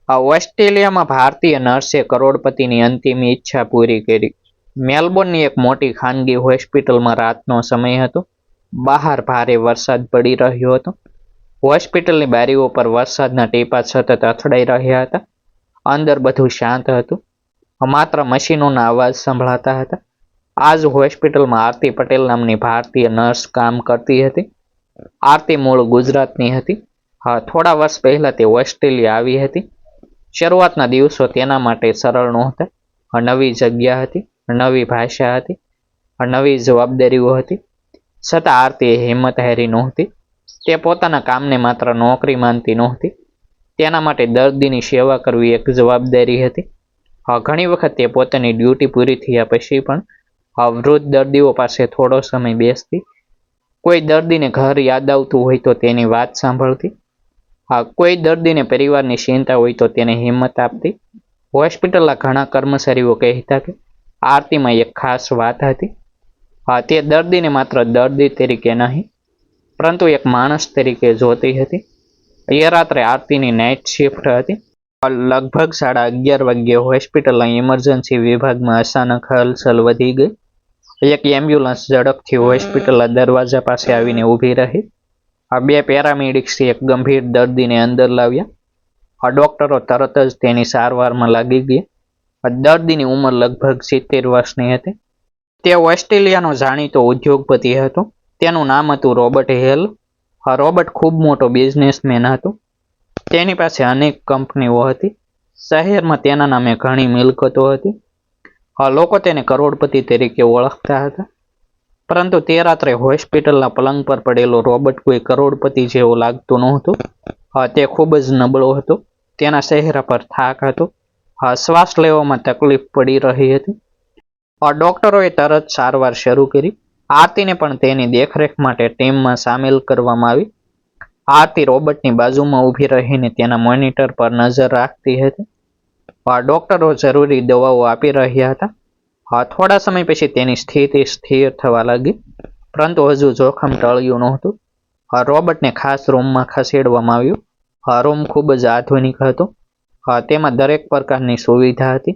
ઓસ્ટ્રેલિયામાં ભારતીય નર્સે કરોડપતિની અંતિમ ઈચ્છા પૂરી કરી. મેલબોર્નની એક મોટી ખાનગી હોસ્પિટલમાં રાતનો સમય હતો. બહાર ભારે વરસાદ પડી રહ્યો હતો. હોસ્પિટલની બારીઓ પર વરસાદના ટીપાં સતત અથડાઈ રહ્યા હતા. અંદર બધું શાંત હતું. માત્ર મશીનોના અવાજ સંભળાતા હતા. આજ હોસ્પિટલમાં આરતી પટેલ નામની ભારતીય નર્સ કામ કરતી હતી. આરતી મૂળ ગુજરાતની હતી. થોડા વર્ષ પહેલા તે ઓસ્ટ્રેલિયા આવી હતી. શરૂઆતના દિવસો તેના માટે સરળ નહોતા. નવી જગ્યા હતી, નવી ભાષા હતી, નવી જવાબદારીઓ હતી. છતાં આરતીએ હિંમત હારી નહોતી. તે પોતાના કામને માત્ર નોકરી માનતી નહોતી. તેના માટે દર્દીની સેવા કરવી એક જવાબદારી હતી. ઘણી વખત તે પોતાની ડ્યુટી પૂરી થયા પછી પણ વૃદ્ધ દર્દીઓ પાસે થોડો સમય બેસતી. કોઈ દર્દીને ઘર યાદ આવતું હોય તો તેની વાત સાંભળતી. કોઈ દર્દીને પરિવારની ચિંતા હોય તો તેને હિંમત આપતી. હોસ્પિટલના ઘણા કર્મચારીઓ કહેતા કે આરતીમાં એક ખાસ વાત હતી. તે દર્દીને માત્ર દર્દી તરીકે નહીં પરંતુ એક માણસ તરીકે જોતી હતી. એ રાત્રે આરતીની નાઇટ શિફ્ટ હતી. લગભગ 11:30 વાગ્યે હોસ્પિટલના ઇમરજન્સી વિભાગમાં અચાનક હલચલ વધી ગઈ. એક એમ્બ્યુલન્સ ઝડપથી હોસ્પિટલના દરવાજા પાસે આવીને ઊભી રહી. બે પેરામેડિક્સ એક ગંભીર દર્દીને અંદર લાવ્યા. ડોક્ટરો તરત જ તેની સારવારમાં લાગી ગયા. દર્દીની ઉંમર લગભગ 70 વર્ષની હતી. તે ઓસ્ટ્રેલિયાનો જાણીતો ઉદ્યોગપતિ હતો. તેનું નામ હતું રોબર્ટ હેલ. રોબર્ટ ખૂબ મોટો બિઝનેસમેન હતો. તેની પાસે અનેક કંપનીઓ હતી. શહેરમાં તેના નામે ઘણી મિલકતો હતી. લોકો તેને કરોડપતિ તરીકે ઓળખતા હતા. પરંતુ તે રાત્રે હોસ્પિટલના પલંગ પર પડેલો રોબર્ટ કોઈ કરોડપતિ જેવો લાગતો નહોતો. તે ખૂબ જ નબળો હતો. તેના ચહેરા પર થાક હતો. શ્વાસ લેવામાં તકલીફ પડી રહી હતી. ડોક્ટરોએ તરત સારવાર શરૂ કરી. આરતીને પણ તેની દેખરેખ માટે ટીમમાં સામેલ કરવામાં આવી. આરતી રોબર્ટની બાજુમાં ઊભી રહીને તેના મોનિટર પર નજર રાખતી હતી. ડોક્ટરો જરૂરી દવાઓ આપી રહ્યા હતા. થોડા સમય પછી તેની સ્થિતિ સ્થિર થવા લાગી. પરંતુ હજુ જોખમ ટળ્યું નહોતું. રોબર્ટને ખાસ રૂમમાં ખસેડવામાં આવ્યું. રૂમ ખૂબ જ આધુનિક હતો. તેમાં દરેક પ્રકારની સુવિધા હતી.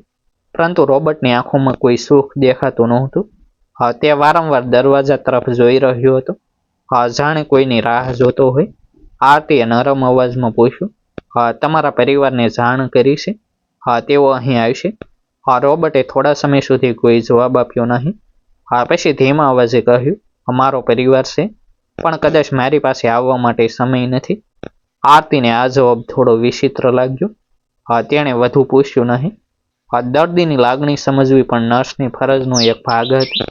પરંતુ રોબર્ટની આંખોમાં કોઈ સુખ દેખાતું નહોતું. તે વારંવાર દરવાજા તરફ જોઈ રહ્યો હતો. જાણે કોઈની રાહ જોતો હોય. આરતીએ નરમ અવાજમાં પૂછ્યું, તમારા પરિવારને જાણ કરી છે? તેઓ અહીં આવશે? રોબર્ટે થોડા સમય સુધી કોઈ જવાબ આપ્યો નહીં. પછી ધીમા અવાજે કહ્યું, અમારો પરિવાર છે પણ કદાચ મારી પાસે આવવા માટે સમય નથી. આરતીને આ જવાબ થોડો વિચિત્ર લાગ્યો. તેણે વધુ પૂછ્યું નહીં. દર્દીની લાગણી સમજવી પણ નર્સની ફરજનો એક ભાગ હતી.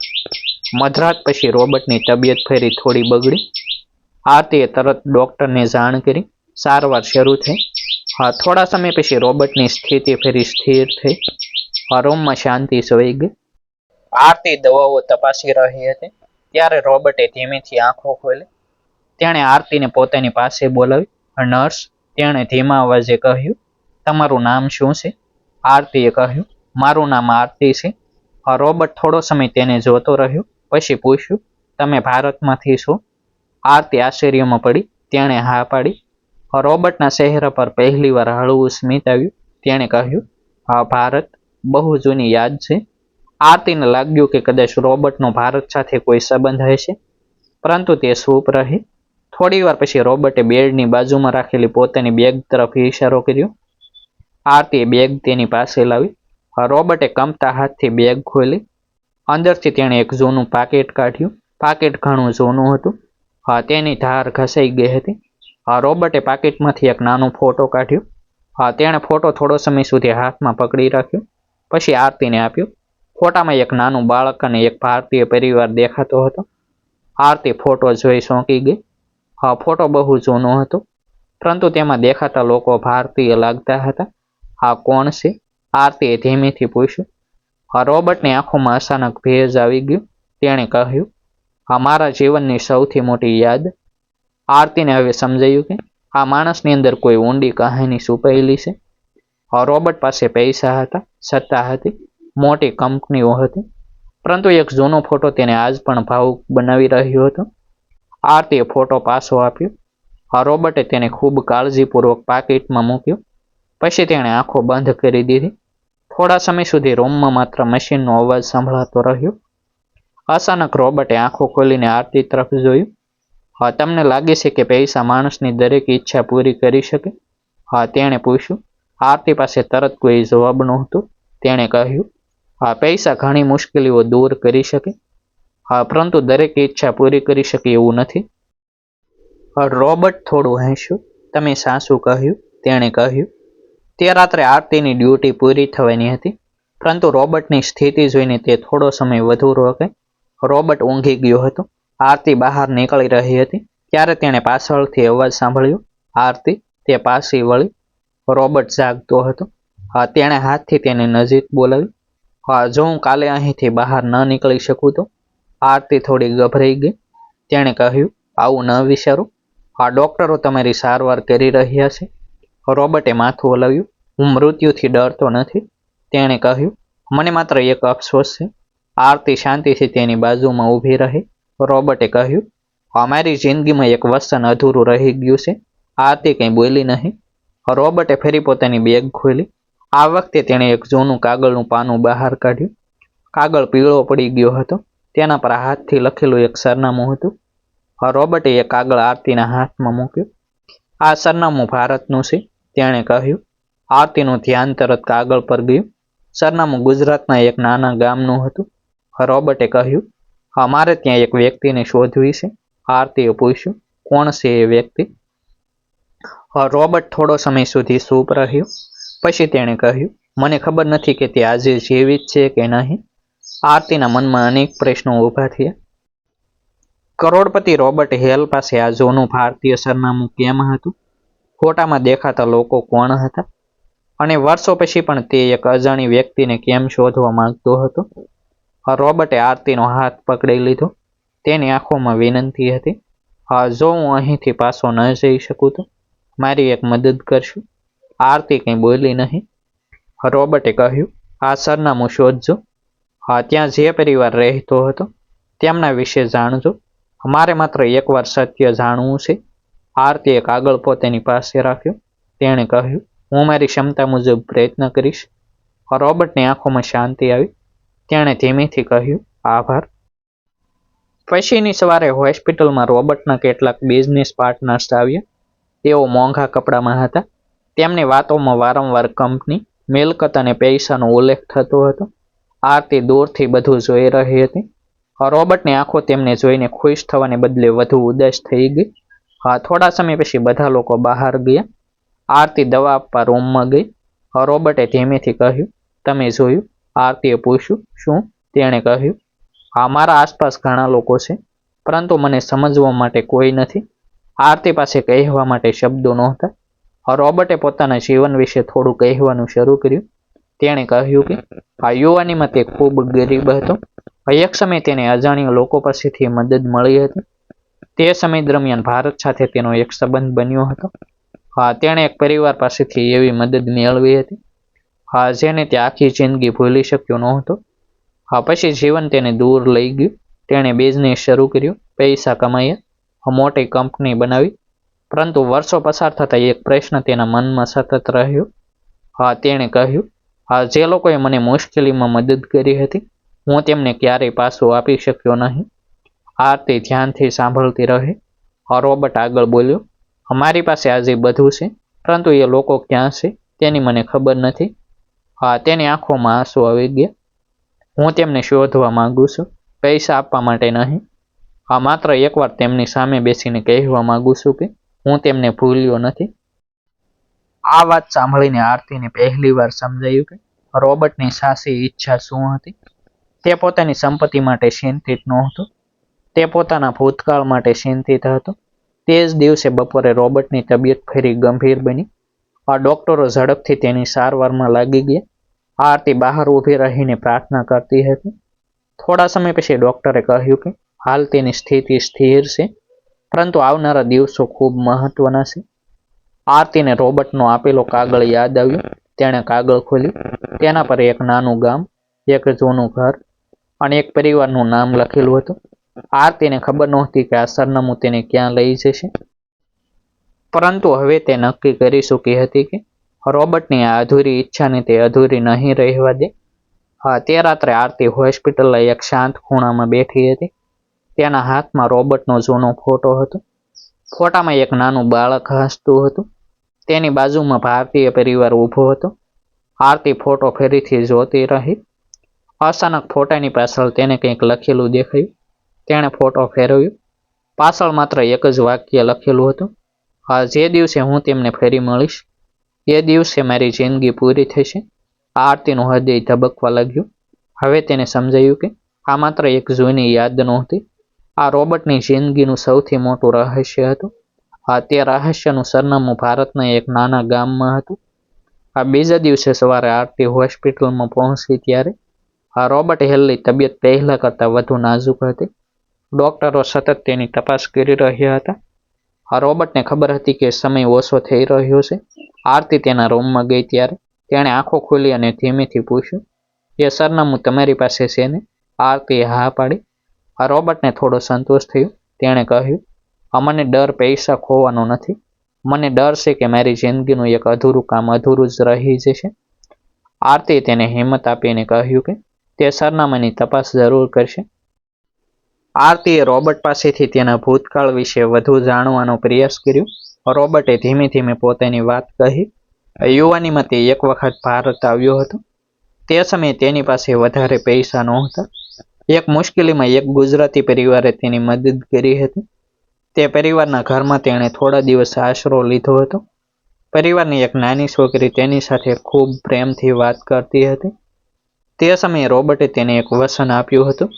મધરાત પછી રોબર્ટની તબિયત ફરી થોડી બગડી. આરતીએ તરત ડોક્ટરને જાણ કરી. સારવાર શરૂ થઈ. થોડા સમય પછી રોબર્ટની સ્થિતિ ફરી સ્થિર થઈ. રૂમમાં શાંતિ છવાઈ ગઈ. આરતી દવાઓ તપાસી રહી હતી ત્યારે રોબર્ટે ધીમેથી આંખો ખોલી. તેણે આરતીને પોતાની પાસે બોલાવી. નર્સ, તેણે ધીમા અવાજે કહ્યું, તમારું નામ શું છે? આરતીએ કહ્યું, મારું નામ આરતી છે. રોબર્ટ થોડો સમય તેને જોતો રહ્યો. પછી પૂછ્યું, તમે ભારતમાંથી છો? આરતી આશ્ચર્યમાં પડી. તેણે હા પાડી. રોબર્ટના ચહેરા પર પહેલીવાર હળવું સ્મિત આવ્યું. તેણે કહ્યું, હા, ભારત. બહુ જૂની યાદ છે. આરતીને લાગ્યું કે કદાચ રોબર્ટનો ભારત સાથે કોઈ સંબંધ હશે, પરંતુ તે ચૂપ રહી. થોડીવાર પછી રોબર્ટે બેડની બાજુમાં રાખેલી પોતાની બેગ તરફ ઇશારો કર્યો. આરતીએ બેગ તેની પાસે લાવી. રોબર્ટે કંપતા હાથથી બેગ ખોલી. અંદરથી તેણે એક જૂનું પાકીટ કાઢ્યું. પાકીટ ઘણું જૂનું હતું. તેની ધાર ઘસાઈ ગઈ હતી. રોબર્ટે પાકીટમાંથી એક નાનો ફોટો કાઢ્યો. તેણે ફોટો થોડો સમય સુધી હાથમાં પકડી રાખ્યો. પછી આરતીને આપ્યો. ફોટામાં એક નાનું બાળક અને એક ભારતીય પરિવાર દેખાતો હતો. આરતી ફોટો જોઈ ચોંકી ગઈ. ફોટો બહુ જૂનો હતો, પરંતુ તેમાં દેખાતા લોકો ભારતીય લાગતા હતા. આ કોણ છે? આરતીએ ધીમેથી પૂછ્યું. રોબર્ટની આંખોમાં અચાનક ભેજ આવી ગયું. તેણે કહ્યું, મારા જીવનની સૌથી મોટી યાદ. આરતીને હવે સમજાયું કે આ માણસની અંદર કોઈ ઊંડી કહાની છુપાયેલી છે. રોબર્ટ પાસે પૈસા હતા, સત્તા હતી, મોટી કંપનીઓ હતી, પરંતુ એક જૂનો ફોટો તેને આજ પણ ભાવુક બનાવી રહ્યો હતો. આરતીએ ફોટો પાછો આપ્યો. રોબર્ટે તેને ખૂબ કાળજીપૂર્વક પાકીટમાં મૂક્યો. પછી તેણે આંખો બંધ કરી દીધી. થોડા સમય સુધી રૂમમાં માત્ર મશીનનો અવાજ સંભળાતો રહ્યો. અચાનક રોબર્ટે આંખો ખોલીને આરતી તરફ જોયું. હા, તમને લાગે છે કે પૈસા માણસની દરેક ઈચ્છા પૂરી કરી શકે? હા, તેણે પૂછ્યું. આરતી પાસે તરત કોઈ જવાબ નહોતો. તેણે કહ્યું, હા, પૈસા ઘણી મુશ્કેલીઓ દૂર કરી શકે. હા, પરંતુ દરેક ઈચ્છા પૂરી કરી શકે એવું નથી. રોબર્ટ થોડું હસ્યું. તમે સાચું કહ્યું, તેણે કહ્યું. તે રાત્રે આરતીની ડ્યુટી પૂરી થવાની હતી, પરંતુ રોબર્ટની સ્થિતિ જોઈને તે થોડો સમય વધુ રોકાઈ. રોબર્ટ ઊંઘી ગયો હતો. આરતી બહાર નીકળી રહી હતી ત્યારે તેણે પાછળથી અવાજ સાંભળ્યો. આરતી! તે પાછી વળી. રોબર્ટ જાગતો હતો. હા, તેણે હાથથી તેની નજીક બોલાવી. હા, જો હું કાલે અહીંથી બહાર ન નીકળી શકું તો? આરતી થોડી ગભરાઈ ગઈ. તેણે કહ્યું, આવું ન વિચારો. હા, ડોક્ટરો તમારી સારવાર કરી રહ્યા છે. રોબર્ટે માથું હલાવ્યું. હું મૃત્યુથી ડરતો નથી, તેણે કહ્યું. મને માત્ર એક અફસોસ છે. આરતી શાંતિથી તેની બાજુમાં ઊભી રહી. રોબર્ટે કહ્યું, અમારી જિંદગીમાં એક વચન અધૂરું રહી ગયું છે. આરતી કંઈ બોલી નહીં. રોબર્ટે ફરી પોતાની બેગ ખોલી. આ વખતે તેણે એક જૂનું કાગળનું પાનું બહાર કાઢ્યું. કાગળ પીળો પડી ગયો હતો. તેના પર હાથથી લખેલું એક સરનામું હતું. રોબર્ટે એ કાગળ આરતીના હાથમાં મૂક્યું. આ સરનામું ભારતનું છે, તેણે કહ્યું. આરતીનું ધ્યાન તરત કાગળ પર ગયું. સરનામું ગુજરાતના એક નાના ગામનું હતું. રોબર્ટે કહ્યું, અમારે ત્યાં એક વ્યક્તિને શોધવી છે. આરતીએ પૂછ્યું, કોણ છે એ વ્યક્તિ? રોબર્ટ થોડો સમય સુધી ચૂપ રહ્યો. પછી તેણે કહ્યું, મને ખબર નથી કે તે આજે જીવિત છે કે નહીં. આરતીના મનમાં અનેક પ્રશ્નો ઊભા થયા. કરોડપતિ રોબર્ટ હેલ પાસે આ જૂનું ભારતીય સરનામું કેમ હતું? ફોટામાં દેખાતા લોકો કોણ હતા? અને વર્ષો પછી પણ તે એક અજાણી વ્યક્તિને કેમ શોધવા માંગતો હતો? રોબર્ટે આરતીનો હાથ પકડી લીધો. તેની આંખોમાં વિનંતી હતી. હા, જો હું અહીંથી પાછો ન જઈ શકું તો મારી એક મદદ કરશો? આરતી કંઈ બોલી નહીં. રોબર્ટે કહ્યું, આ સરનામું શોધજો. હા, ત્યાં જે પરિવાર રહેતો હતો તેમના વિશે જાણજો. મારે માત્ર એકવાર સત્ય જાણવું છે. આરતીએ કાગળ પોતાની પાસે રાખ્યો. તેણે કહ્યું, હું મારી ક્ષમતા મુજબ પ્રયત્ન કરીશ. રોબર્ટની આંખોમાં શાંતિ આવી. તેણે ધીમેથી કહ્યું, આભાર. પછીની સવારે હોસ્પિટલમાં રોબર્ટના કેટલાક બિઝનેસ પાર્ટનર્સ આવ્યા. તેઓ મોંઘા કપડામાં હતા. તેમની વાતોમાં વારંવાર કંપની, મિલકત અને પૈસાનો ઉલ્લેખ થતો હતો. આરતી દૂરથી બધું જોઈ રહી હતી. રોબર્ટની આંખો તેમને જોઈને ખુશ થવાને બદલે વધુ ઉદાસ થઈ ગઈ. થોડા સમય પછી બધા લોકો બહાર ગયા. આરતી દવા આપવા રૂમમાં ગઈ. રોબર્ટે ધીમેથી કહ્યું, તમે જોયું? આરતીએ પૂછ્યું. શું? તેણે કહ્યું, મારા આસપાસ ઘણા લોકો છે, પરંતુ મને સમજવા માટે કોઈ નથી. આરતી પાસે કહેવા માટે શબ્દો નહોતા. રોબર્ટે પોતાના જીવન વિશે થોડું કહેવાનું શરૂ કર્યું. તેણે કહ્યું કે યુવાનીમાં તે ખૂબ ગરીબ હતો. એક સમય તેને અજાણ્યા લોકો પાસેથી મદદ મળી હતી. તે સમય દરમિયાન ભારત સાથે તેનો એક સંબંધ બન્યો હતો. તેણે એક પરિવાર પાસેથી એવી મદદ મેળવી હતી જેને તે આખી જિંદગી ભૂલી શક્યો નહોતો. પછી જીવન તેને દૂર લઈ ગયું. તેણે બિઝનેસ શરૂ કર્યો, પૈસા કમાયા, મોટી કંપની બનાવી, પરંતુ વર્ષો પસાર થતા એક પ્રશ્ન તેના મનમાં સતત રહ્યો. તેણે કહ્યું, જે લોકોએ મને મુશ્કેલીમાં મદદ કરી હતી, હું તેમને ક્યારેય પાછું આપી શક્યો નહીં. આરતી ધ્યાનથી સાંભળતી રહી. રોબર્ટ આગળ બોલ્યો, અમારી પાસે આજે બધું છે, પરંતુ એ લોકો ક્યાં છે તેની મને ખબર નથી. તેની આંખોમાં આંસુ આવી ગયા. હું તેમને શોધવા માંગુ છું, પૈસા આપવા માટે નહીં. માત્ર એકવાર તેમની સામે બેસીને કહેવા માંગુ છું કે હું તેમને ભૂલ્યો નથી. આ વાત સાંભળીને આરતીને પહેલી વાર સમજાયું કે રોબર્ટની સાચી ઈચ્છા શું હતી. તે પોતાની સંપત્તિ માટે ચિંતિત નહોતો. તે પોતાના ભૂતકાળ માટે ચિંતિત હતો. તે જ દિવસે બપોરે રોબર્ટની તબિયત ફરી ગંભીર બની. ડોક્ટરો ઝડપથી તેની સારવારમાં લાગી ગયા. આરતી બહાર ઊભી રહીને પ્રાર્થના કરતી હતી. થોડા સમય પછી ડોક્ટરે કહ્યું કે હાલ તેની સ્થિતિ સ્થિર છે, પરંતુ આવનારા દિવસો ખૂબ મહત્વના છે. આરતીને રોબર્ટનો આપેલો કાગળ યાદ આવ્યો. તેણે કાગળ ખોલ્યું. તેના પર એક નાનું ગામ, એક જૂનું ઘર અને એક પરિવારનું નામ લખેલું હતું. આરતીને ખબર નહોતી કે આ સરનામું તેને ક્યાં લઈ જશે, પરંતુ હવે તે નક્કી કરી ચૂકી હતી કે રોબર્ટની આ અધૂરી ઈચ્છાને તે અધૂરી નહીં રહેવા દે. હા, તે રાત્રે આરતી હોસ્પિટલના એક શાંત ખૂણામાં બેઠી હતી. તેના હાથમાં રોબર્ટનો જૂનો ફોટો હતો. ફોટામાં એક નાનું બાળક હસતું હતું. તેની બાજુમાં ભારતીય પરિવાર ઊભો હતો. આરતી ફોટો ફરીથી જોતી રહી. અચાનક ફોટાની પાછળ તેને કંઈક લખેલું દેખાયું. તેણે ફોટો ફેરવ્યો. પાછળ માત્ર એક જ વાક્ય લખેલું હતું, જે દિવસે હું તેમને ફરી મળીશ એ દિવસે મારી જિંદગી પૂરી થશે. આરતીનું હૃદય ધબકવા લાગ્યું. હવે તેને સમજાયું કે આ માત્ર એક જૂની યાદ નહોતી, આ રોબર્ટની જિંદગીનું સૌથી મોટું રહસ્ય હતું. તે રહસ્યનું સરનામું ભારતના એક નાના ગામમાં હતું. બીજા દિવસે સવારે આરતી હોસ્પિટલમાં પહોંચી ત્યારે રોબર્ટ હેલની તબિયત પહેલા કરતાં વધુ નાજુક હતી. ડોક્ટરો સતત તેની તપાસ કરી રહ્યા હતા. રોબર્ટને ખબર હતી કે સમય ઓછો થઈ રહ્યો છે. આરતી તેના રૂમમાં ગઈ ત્યારે તેણે આંખો ખોલી અને ધીમેથી પૂછ્યું, એ સરનામું તમારી પાસે છે ને? આરતીએ હા પાડી. રોબર્ટને થોડો સંતોષ થયો. તેણે કહ્યું, મને ડર પૈસા ખોવાનો નથી. મને ડર છે કે મારી જિંદગીનું એક અધૂરું કામ અધૂરું જ રહી જશે. આરતીએ તેને હિંમત આપીને કહ્યું કે તે સરનામાની તપાસ જરૂર કરશે. આરતીએ રોબર્ટ પાસેથી તેના ભૂતકાળ વિશે વધુ જાણવાનો પ્રયાસ કર્યો. રોબર્ટે ધીમે ધીમે પોતાની વાત કહી. યુવાનીમાં તે એક વખત ભારત આવ્યો હતો. તે સમયે તેની પાસે વધારે પૈસા નહોતા. એક મુશ્કેલીમાં એક ગુજરાતી પરિવારે તેની મદદ કરી હતી. તે પરિવારના ઘરમાં તેણે થોડા દિવસ આશરો લીધો હતો. પરિવારની એક નાની છોકરી તેની સાથે ખૂબ પ્રેમથી વાત કરતી હતી. તે સમયે રોબર્ટે તેને એક વચન આપ્યું હતું,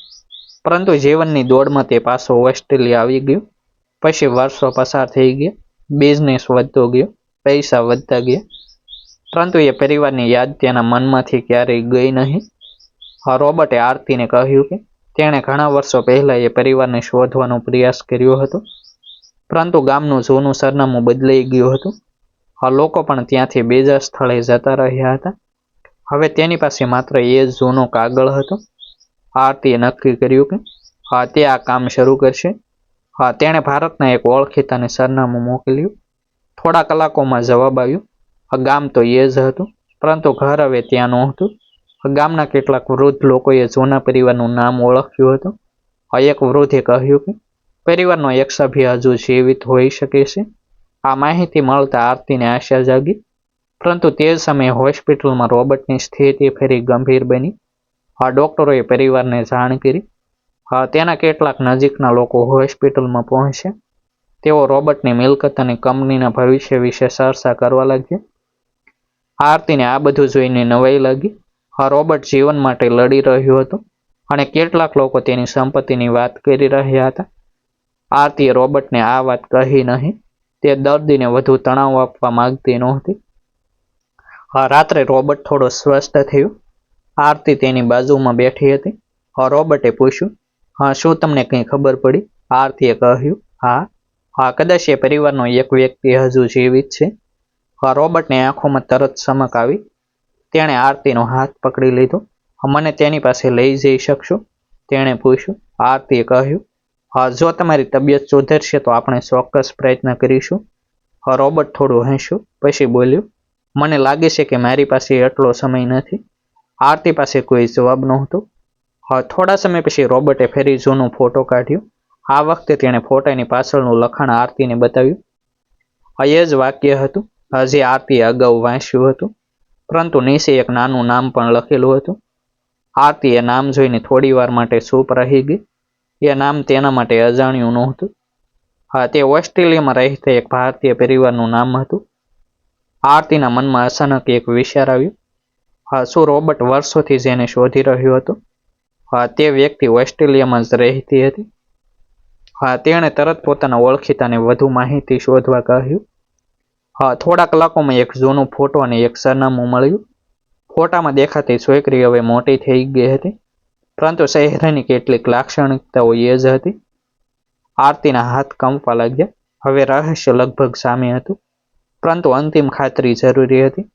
પરંતુ જીવનની દોડમાં તે પાછો ઓસ્ટ્રેલિયા આવી ગયો. પછી વર્ષો પસાર થઈ ગયા, બિઝનેસ વધતો ગયો, પૈસા વધતા ગયા, પરંતુ એ પરિવારની યાદ તેના મનમાંથી ક્યારેય ગઈ નહીં. રોબર્ટે આરતીને કહ્યું કે તેણે ઘણા વર્ષો પહેલા એ પરિવારને શોધવાનો પ્રયાસ કર્યો હતો, પરંતુ ગામનું જૂનું સરનામું બદલાઈ ગયું હતું. લોકો પણ ત્યાંથી બીજા સ્થળે જતા રહ્યા હતા. હવે તેની પાસે માત્ર એ જ જૂનો કાગળ હતો. આરતીએ નક્કી કર્યું કે તે આ કામ શરૂ કરશે. તેણે ભારતના એક ઓળખીતાને સરનામું મોકલ્યું. થોડા કલાકોમાં જવાબ આવ્યો. ગામ તો એ જ હતું, પરંતુ ઘર હવે ત્યાં નહોતું. ગામના કેટલાક વૃદ્ધ લોકોએ જૂના પરિવારનું નામ ઓળખ્યું હતું. એક વૃદ્ધે કહ્યું કે પરિવારનો એક સભ્ય હજુ જીવિત હોઈ શકે છે. આ માહિતી મળતા આરતીને આશા જાગી, પરંતુ તે જ સમયે હોસ્પિટલમાં રોબર્ટની સ્થિતિ ફરી ગંભીર બની. ડોક્ટરોએ પરિવારને જાણ કરી. તેના કેટલાક નજીકના લોકો હોસ્પિટલમાં પહોંચ્યા. તેઓ રોબર્ટની મિલકત અને કંપનીના ભવિષ્ય વિશે ચર્ચા કરવા લાગ્યા. આરતીને આ બધું જોઈને નવાઈ લાગી. રોબર્ટ જીવન માટે લડી રહ્યો હતો અને કેટલાક લોકો તેની સંપત્તિની વાત કરી રહ્યા હતા. આરતીએ રોબર્ટને આ વાત કહી નહીં. તે દર્દીને વધુ તણાવ આપવા માંગતી નહોતી. રાત્રે રોબર્ટ થોડો સ્વસ્થ થયો. આરતી તેની બાજુમાં બેઠી હતી. રોબર્ટે પૂછ્યું, શું તમને કંઈ ખબર પડી? આરતીએ કહ્યું, હા, કદાચ એ પરિવારનો એક વ્યક્તિ હજુ જીવિત છે. રોબર્ટની આંખોમાં તરત ચમક આવી. તેણે આરતીનો હાથ પકડી લીધો. મને તેની પાસે લઈ જઈ શકશો? તેણે પૂછ્યું. આરતીએ કહ્યું, જો તમારી તબિયત સુધરશે તો આપણે ચોક્કસ પ્રયત્ન કરીશું. રોબર્ટ થોડું હસ્યું, પછી બોલ્યું, મને લાગે છે કે મારી પાસે એટલો સમય નથી. આરતી પાસે કોઈ જવાબ નહોતો. થોડા સમય પછી રોબર્ટે ફરી જૂનો ફોટો કાઢ્યો. આ વખતે તેણે ફોટાની પાછળનું લખાણ આરતીને બતાવ્યું. એ જ વાક્ય હતું જે આરતીએ અગાઉ વાંચ્યું હતું, પરંતુ નીચે એક નાનું નામ પણ લખેલું હતું. આરતી એ નામ જોઈને થોડી વાર માટે ચૂપ રહી ગઈ. એ નામ તેના માટે અજાણ્યું નહોતું. તે ઓસ્ટ્રેલિયામાં રહેતા એક ભારતીય પરિવારનું નામ હતું. આરતીના મનમાં અચાનક એક વિચાર આવ્યો. શું રોબર્ટ વર્ષોથી જેને શોધી રહ્યો હતો તે વ્યક્તિ ઓસ્ટ્રેલિયામાં જ રહેતી હતી? તેણે તરત પોતાના ઓળખીતાને વધુ માહિતી શોધવા કહ્યું. થોડા કલાકોમાં એક જૂનો ફોટો અને એક સરનામું મળ્યું. ફોટામાં દેખાતી છોકરી હવે મોટી થઈ ગઈ હતી, પરંતુ ચહેરાની કેટલીક લાક્ષણિકતાઓ એ જ હતી. આરતીના હાથ કંપવા લાગ્યા. હવે રહસ્ય લગભગ સામે હતું, પરંતુ અંતિમ ખાતરી જરૂરી હતી.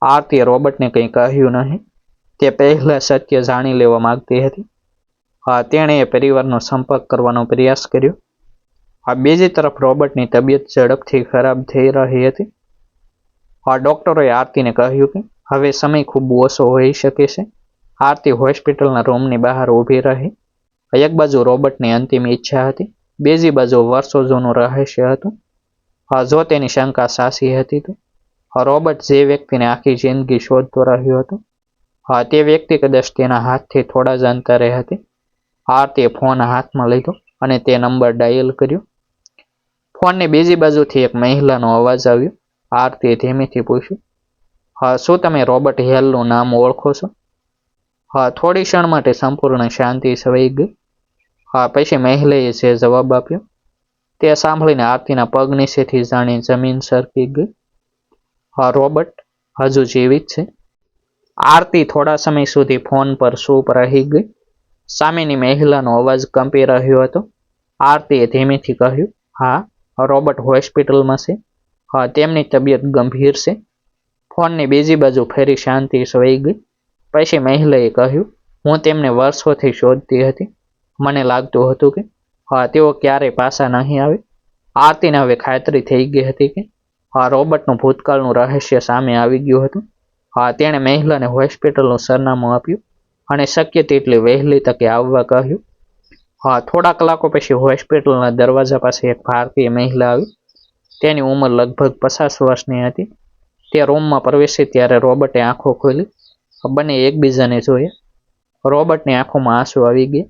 આરતીએ રોબર્ટને કંઈ કહ્યું નહીં. તે પહેલા સત્ય જાણી લેવા માંગતી હતી. તેણે એ પરિવારનો સંપર્ક કરવાનો પ્રયાસ કર્યો. બીજી તરફ રોબર્ટની તબિયત ઝડપથી ખરાબ થઈ રહી હતી. ડોક્ટરોએ આરતીને કહ્યું કે હવે સમય ખૂબ ઓછો હોઈ શકે છે. આરતી હોસ્પિટલના રૂમની બહાર ઊભી રહી. એક બાજુ રોબર્ટની અંતિમ ઈચ્છા હતી, બીજી બાજુ વર્ષો જૂનું રહસ્ય હતું. જો તેની શંકા સાચી હતી તો રોબર્ટ જે વ્યક્તિને આખી જિંદગી શોધતો રહ્યો હતો, તે વ્યક્તિ કદાચ તેના હાથથી થોડા જ અંતરે હતી. આરતીએ ફોન હાથમાં લીધો અને તે નંબર ડાયલ કર્યો. ફોનની બીજી બાજુથી એક મહિલાનો અવાજ આવ્યો. આરતીએ ધીમેથી પૂછ્યું, શું તમે રોબર્ટ હેલનું નામ ઓળખો છો? થોડી ક્ષણ માટે સંપૂર્ણ શાંતિ છવાઈ ગઈ. પછી મહિલાએ જે જવાબ આપ્યો તે સાંભળીને આરતીના પગ નીચેથી જાણી જમીન સરકી ગઈ. રોબર્ટ હજુ જીવિત છે. આરતી થોડા સમય સુધી ફોન પર ચૂપ રહી ગઈ. સામેની મહિલાનો અવાજ કંપી રહ્યો હતો. આરતીએ ધીમેથી કહ્યું, હા, રોબર્ટ હોસ્પિટલમાં છે. તેમની તબિયત ગંભીર છે. ફોનની બીજી બાજુ ફરી શાંતિ છવાઈ ગઈ. પછી મહિલાએ કહ્યું, હું તેમને વર્ષોથી શોધતી હતી. મને લાગતું હતું કે તેઓ ક્યારેય પાછા નહીં આવે. આરતીને હવે ખાતરી થઈ ગઈ હતી કે રોબર્ટનું ભૂતકાળનું રહસ્ય સામે આવી ગયું હતું. તેણે મહિલાને હોસ્પિટલનું સરનામું આપ્યું અને શક્ય તેટલી વહેલી તકે આવવા કહ્યું. થોડા કલાકો પછી હોસ્પિટલના દરવાજા પાસે એક ભારતીય મહિલા આવી. તેની ઉંમર લગભગ 50 વર્ષની હતી. તે રૂમમાં પ્રવેશી ત્યારે રોબર્ટે આંખો ખોલી. બંને એકબીજાને જોયા. રોબર્ટની આંખોમાં આંસુ આવી ગયા.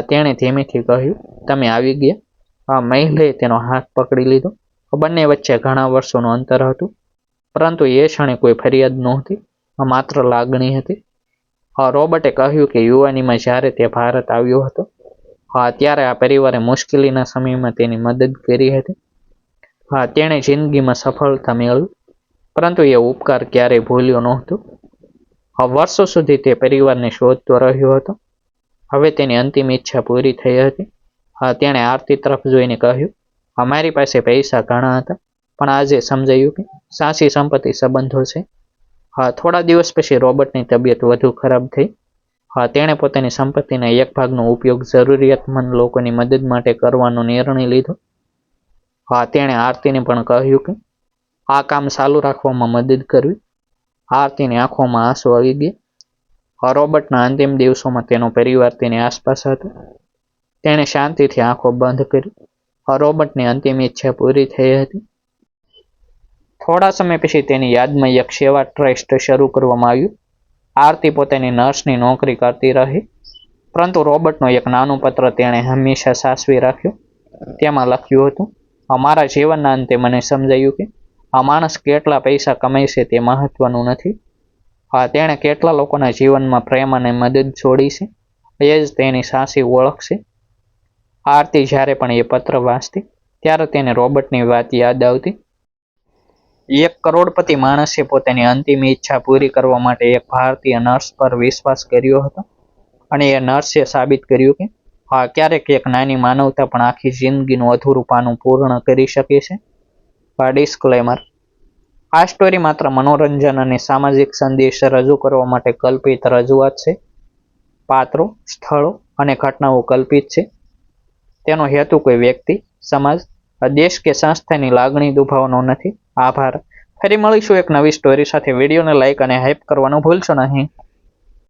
તેણે ધીમેથી કહ્યું, તમે આવી ગયા? મહિલાએ તેનો હાથ પકડી લીધો. બંને વચ્ચે ઘણા વર્ષોનું અંતર હતું, પરંતુ એ ક્ષણે કોઈ ફરિયાદ નહોતી, માત્ર લાગણી હતી. રોબર્ટે કહ્યું કે યુવાનીમાં જ્યારે તે ભારત આવ્યો હતો, ત્યારે આ પરિવારે મુશ્કેલીના સમયમાં તેની મદદ કરી હતી. તેણે જિંદગીમાં સફળતા મેળવી, પરંતુ એ ઉપકાર ક્યારેય ભૂલ્યો નહોતો. વર્ષો સુધી તે પરિવારને શોધતો રહ્યો હતો. હવે તેની અંતિમ ઈચ્છા પૂરી થઈ હતી. તેણે આરતી તરફ જોઈને કહ્યું, અમારી પાસે પૈસા ઘણા હતા, પણ આજે સમજાયું કે સાચી સંપત્તિ સંબંધો છે. થોડા દિવસ પછી રોબર્ટની તબિયત વધુ ખરાબ થઈ. તેણે પોતાની સંપત્તિના એક ભાગનો ઉપયોગ જરૂરિયાતમંદ લોકોની મદદ માટે કરવાનો નિર્ણય લીધો. તેણે આરતીને પણ કહ્યું કે આ કામ ચાલુ રાખવામાં મદદ કરવી. આરતીની આંખોમાં આંસુ આવી ગયા. રોબર્ટના અંતિમ દિવસોમાં તેનો પરિવાર તેની આસપાસ હતો. તેણે શાંતિથી આંખો બંધ કરી. રોબર્ટની અંતિમ ઈચ્છા પૂરી થઈ હતી. થોડા સમય પછી તેની યાદમાં એક સેવા ટ્રસ્ટ શરૂ કરવામાં આવ્યું. આરતી પોતાની નર્સની નોકરી કરતી રહી, પરંતુ રોબર્ટનો એક નાનું પત્ર તેણે હંમેશા સાચવી રાખ્યો. તેમાં લખ્યું હતું, અમારા જીવનના અંતે મને સમજાયું કે આ માણસ કેટલા પૈસા કમાય છે તે મહત્વનું નથી. તેણે કેટલા લોકોના જીવનમાં પ્રેમ અને મદદ છોડી છે, એ જ તેની સાચી ઓળખ છે. આરતી જ્યારે પણ એ પત્ર વાંચતી ત્યારે તેને રોબર્ટની વાત યાદ આવતી. એક કરોડપતિ માણસે પોતાની અંતિમ ઈચ્છા પૂરી કરવા માટે એક ભારતીય નર્સ પર વિશ્વાસ કર્યો હતો, અને એ નર્સે સાબિત કર્યું કે ક્યારેક એક નાની માનવતા પણ આખી જિંદગીનું અધૂરું પાનું પૂર્ણ કરી શકે છે. ડિસ્ક્લેમર: આ સ્ટોરી માત્ર મનોરંજન અને સામાજિક સંદેશ રજૂ કરવા માટે કલ્પિત રજૂઆત છે. પાત્રો, સ્થળો અને ઘટનાઓ કલ્પિત છે. તેનો હેતુ કોઈ વ્યક્તિ, સમાજ, દેશ કે સંસ્થાની લાગણી દુભાવવાનો નથી. આભાર. ફરી મળીશું એક નવી સ્ટોરી સાથે. વિડીયોને લાઇક અને હાઇપ કરવાનું ભૂલશો નહીં.